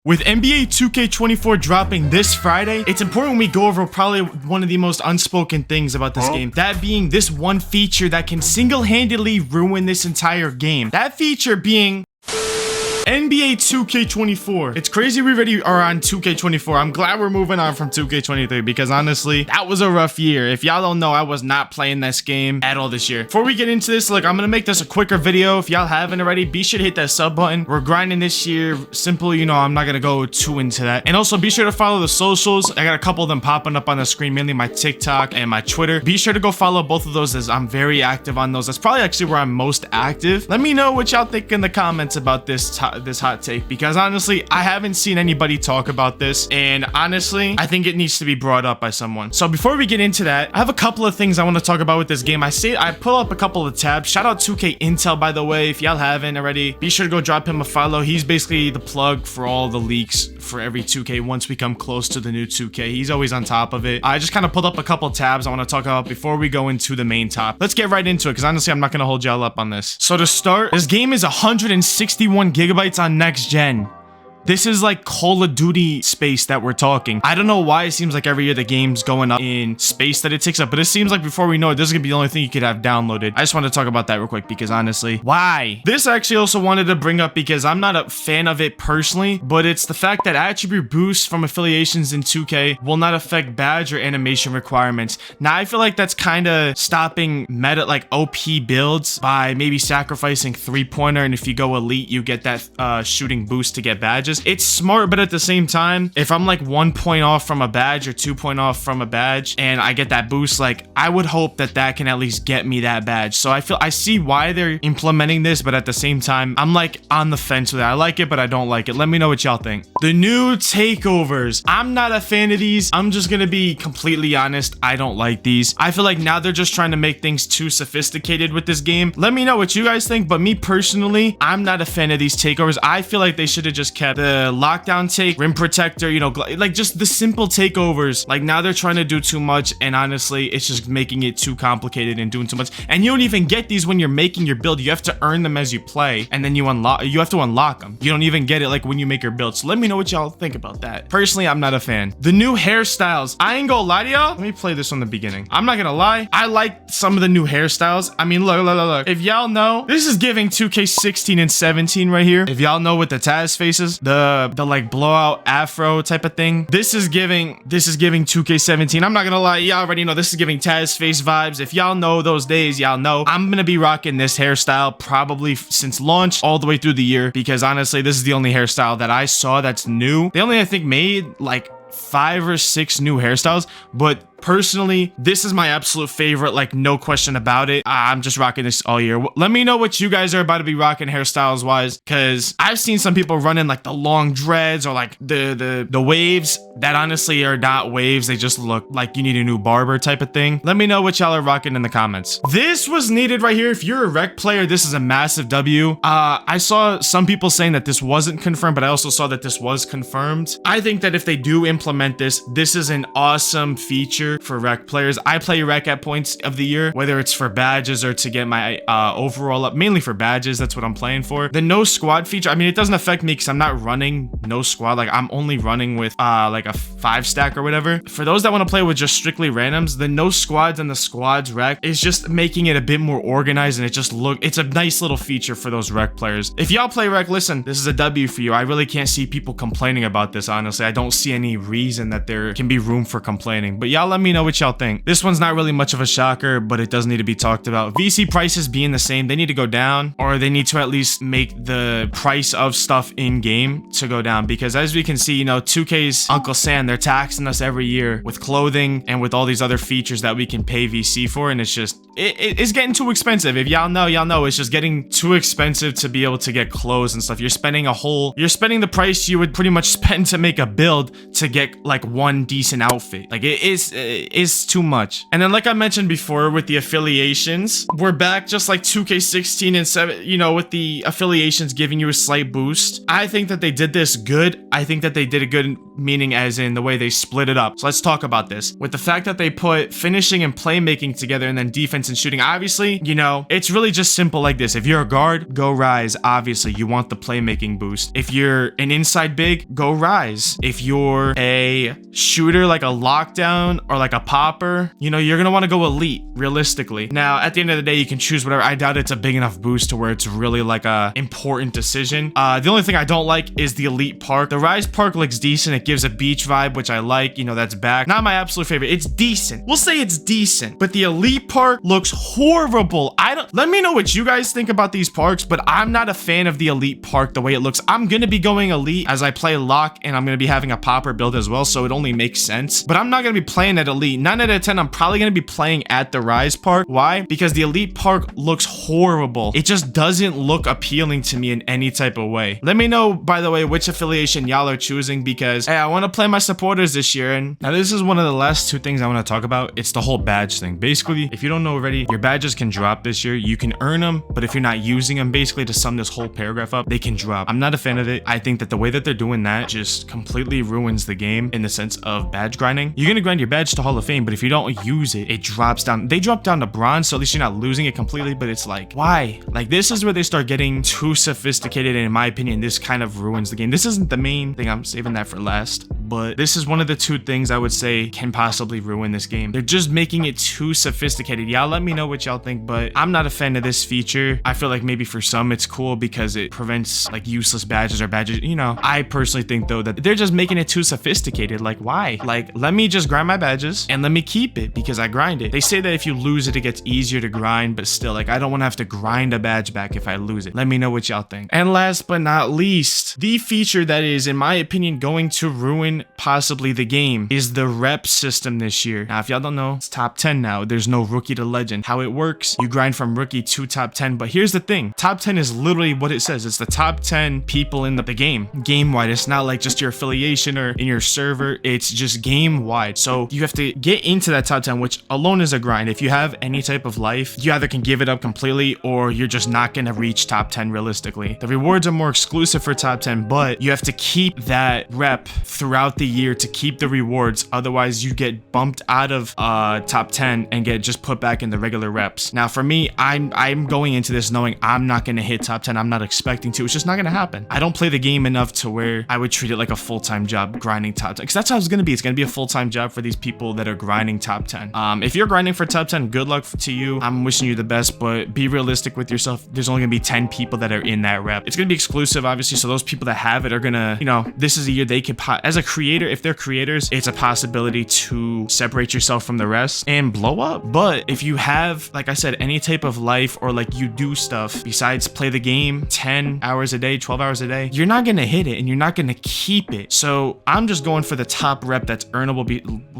With NBA 2K24 dropping this Friday, it's important we go over probably one of the most unspoken things about this game. That being this one feature that can single-handedly ruin this entire game. That feature being NBA 2K24. It's crazy we already are on 2K24. I'm glad we're moving on from 2K23 because honestly, that was a rough year. If y'all don't know, I was not playing this game at all this year. Before we get into this, look, I'm gonna make this a quicker video. If y'all haven't already, be sure to hit that sub button. We're grinding this year. Simple, you know, I'm not gonna go too into that. And also be sure to follow the socials. I got a couple of them popping up on the screen, mainly my TikTok and my Twitter. Be sure to go follow both of those as I'm very active on those. That's probably actually where I'm most active. Let me know what y'all think in the comments about this hot take, because honestly, I haven't seen anybody talk about this, and honestly, I think it needs to be brought up by someone. So before we get into that, I have a couple of things I want to talk about with this game. I pull up a couple of tabs. Shout out 2K Intel, by the way. If y'all haven't already, be sure to go drop him a follow. He's basically the plug for all the leaks for every 2K once we come close to the new 2K. He's always on top of it. I just kind of pulled up a couple tabs I want to talk about before we go into the main top. Let's get right into it, because honestly, I'm not going to hold y'all up on this. So to start, this game is 161 gigabytes on next gen. This is like Call of Duty space that we're talking. I don't know why it seems like every year the game's going up in space that it takes up, but it seems like before we know it, this is gonna be the only thing you could have downloaded. I just want to talk about that real quick because honestly, why? This I actually also wanted to bring up because I'm not a fan of it personally, but it's the fact that attribute boosts from affiliations in 2K will not affect badge or animation requirements. Now I feel like that's kind of stopping meta, like OP builds, by maybe sacrificing three-pointer, and if you go elite, you get that shooting boost to get badges. It's smart, but at the same time, if I'm like 1 point off from a badge or 2 point off from a badge and I get that boost, like I would hope that that can at least get me that badge. So I see why they're implementing this, but at the same time, I'm like on the fence with it. I like it, but I don't like it. Let me know what y'all think. The new takeovers. I'm not a fan of these. I'm just gonna be completely honest. I don't like these. I feel like now they're just trying to make things too sophisticated with this game. Let me know what you guys think, but me personally, I'm not a fan of these takeovers. I feel like they should have just kept the lockdown take, rim protector, you know, like just the simple takeovers. Like now they're trying to do too much, and honestly, it's just making it too complicated and doing too much. And you don't even get these when you're making your build. You have to earn them as you play, and then you have to unlock them. You don't even get it like when you make your build. So let me know what y'all think about that. Personally, I'm not a fan. The new hairstyles. I ain't gonna lie to y'all. Let me play this from the beginning. I'm not gonna lie. I like some of the new hairstyles. I mean, look. If y'all know, this is giving 2K16 and 17 right here. If y'all know what the Taz faces, the like blowout afro type of thing, this is giving 2K17. I'm not gonna lie, y'all already know this is giving Taz face vibes. If y'all know those days, y'all know I'm gonna be rocking this hairstyle probably since launch all the way through the year, because honestly, this is the only hairstyle that I saw that's new. They only, I think, made like 5 or 6 new hairstyles, but personally, this is my absolute favorite, like no question about it. I'm just rocking this all year. Let me know what you guys are about to be rocking hairstyles wise, because I've seen some people running like the long dreads or like the waves that honestly are not waves. They just look like you need a new barber type of thing. Let me know what y'all are rocking in the comments. This was needed right here. If you're a rec player, this is a massive W. I saw some people saying that this wasn't confirmed, but I also saw that this was confirmed. I think that if they do implement this, this is an awesome feature for rec players. I play rec at points of the year, whether it's for badges or to get my overall up, mainly for badges. That's what I'm playing for. The no squad feature, I mean, it doesn't affect me because I'm not running no squad. Like I'm only running with like a 5 stack or whatever. For those that want to play with just strictly randoms, the no squads and the squads rec is just making it a bit more organized, and it's a nice little feature for those rec players. If y'all play rec, listen, this is a W for you. I really can't see people complaining about this, honestly. I don't see any reason that there can be room for complaining, but y'all let me know what y'all think. This one's not really much of a shocker, but it does need to be talked about. VC prices being the same, they need to go down, or they need to at least make the price of stuff in game to go down, because as we can see, you know, 2K's Uncle Sam, they're taxing us every year with clothing and with all these other features that we can pay VC for, and it's just it's getting too expensive. If y'all know it's just getting too expensive to be able to get clothes and stuff. You're spending the price you would pretty much spend to make a build to get like one decent outfit. Like it is too much. And then like I mentioned before with the affiliations, we're back just like 2K16 and 7, you know, with the affiliations giving you a slight boost. I think that they did this good. I think that they did a good meaning as in the way they split it up. So let's talk about this. With the fact that they put finishing and playmaking together and then defense and shooting, obviously, you know, it's really just simple like this. If you're a guard, go Rise. Obviously, you want the playmaking boost. If you're an inside big, go Rise. If you're a shooter like a lockdown or like a popper, you know, you're gonna want to go Elite, realistically. Now, at the end of the day, you can choose whatever. I doubt it's a big enough boost to where it's really like a important decision. The only thing I don't like is the Elite Park. The Rise Park looks decent. It gives a beach vibe, which I like. You know, that's back. Not my absolute favorite. It's decent. We'll say it's decent, but the Elite Park looks horrible. Let me know what you guys think about these parks, but I'm not a fan of the Elite Park the way it looks. I'm gonna be going Elite as I play Lock, and I'm gonna be having a popper build as well, so it only makes sense. But I'm not gonna be playing at Elite. 9 out of 10, I'm probably gonna be playing at the Rise Park. Why? Because the Elite Park looks horrible. It just doesn't look appealing to me in any type of way. Let me know, by the way, which affiliation y'all are choosing, because hey, I want to play my supporters this year. And now this is one of the last two things I want to talk about. It's the whole badge thing. Basically, if you don't know already, your badges can drop this year. You can earn them, but if you're not using them, basically to sum this whole paragraph up, they can drop. I'm not a fan of it. I think that the way that they're doing that just completely ruins the game in the sense of badge grinding. You're gonna grind your badge to Hall of Fame, but if you don't use it, it drops down. They drop down to bronze, so at least you're not losing it completely, but it's like, why? Like, this is where they start getting too sophisticated, and in my opinion, this kind of ruins the game. This isn't the main thing. I'm saving that for last, but this is one of the two things I would say can possibly ruin this game. They're just making it too sophisticated. Y'all let me know what y'all think, but I'm not a fan of this feature. I feel like maybe for some it's cool because it prevents like useless badges or badges, you know. I personally think though that they're just making it too sophisticated. Like, why? Like, let me just grind my badges and let me keep it because I grind it. They say that if you lose it, it gets easier to grind, but still, like, I don't want to have to grind a badge back if I lose it. Let me know what y'all think. And last but not least, the feature that is, in my opinion, going to ruin possibly the game is the rep system this year. Now, if y'all don't know, it's top 10 now. There's no rookie to legend. How it works, you grind from rookie to top 10, but here's the thing. Top 10 is literally what it says. It's the top 10 people in the game wide. It's not like just your affiliation or in your server. It's just game wide. So you have to get into that top 10, which alone is a grind. If you have any type of life, you either can give it up completely or you're just not going to reach top 10 realistically. The rewards are more exclusive for top 10, but you have to keep that rep throughout the year to keep the rewards. Otherwise, you get bumped out of top 10 and get just put back in the regular reps. Now, for me, I'm going into this knowing I'm not going to hit top 10. I'm not expecting to. It's just not going to happen. I don't play the game enough to where I would treat it like a full-time job grinding top 10, because that's how it's going to be. It's going to be a full-time job for these people that are grinding top 10. If you're grinding for top 10, good luck to you. I'm wishing you the best, but be realistic with yourself. There's only going to be 10 people that are in that rep. It's going to be exclusive, obviously, so those people that have it are going to, you know, this is a year they could, as a creator, if they're creators, it's a possibility to separate yourself from the rest and blow up. But if you have, like I said, any type of life or like you do stuff besides play the game 10 hours a day, 12 hours a day, you're not going to hit it and you're not going to keep it. So I'm just going for the top rep that's earnable.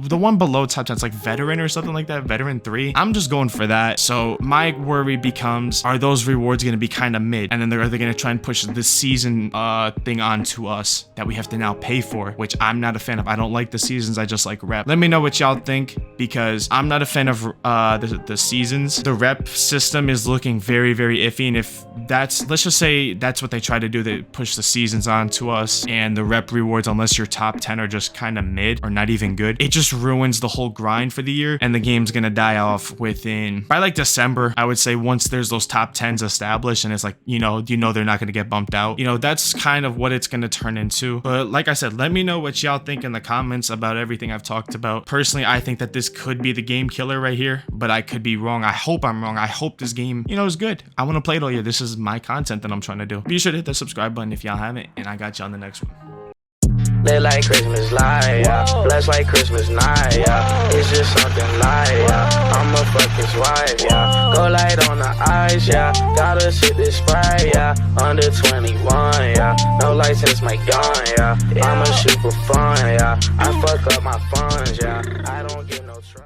The one below top 10, it's like veteran or something like that, veteran 3. I'm just going for that. So my worry becomes, are those rewards going to be kind of mid? And then are they going to try and push the season thing onto us that we have to now pay for, which I'm not a fan of. I don't like the seasons. I just like rep. Let me know what y'all think, because I'm not a fan of the seasons. The rep system is looking very, very iffy. And if that's, let's just say that's what they try to do, they push the seasons onto us, and the rep rewards, unless you're top 10 are just kind of mid or not even good, it just ruins the whole grind for the year, and the game's gonna die off within, by like December, I would say. Once there's those top 10s established and it's like, you know they're not gonna get bumped out, you know, that's kind of what it's gonna turn into. But like I said, let me know what y'all think in the comments about everything I've talked about. Personally, I think that this could be the game killer right here, but I could be wrong. I hope I'm wrong. I hope this game, you know, is good. I want to play it all year. This is my content that I'm trying to do. Be sure to hit the subscribe button if y'all haven't, and I got you on the next one. Lit like Christmas light, yeah. Blessed like Christmas night, yeah. It's just something light, yeah. I'ma fuck his wife, yeah. Go light on the ice, yeah. Gotta sip this Sprite, yeah. Under 21, yeah. No license, my gun, yeah. I'm a super fun, yeah. I fuck up my funds, yeah. I don't get no trust.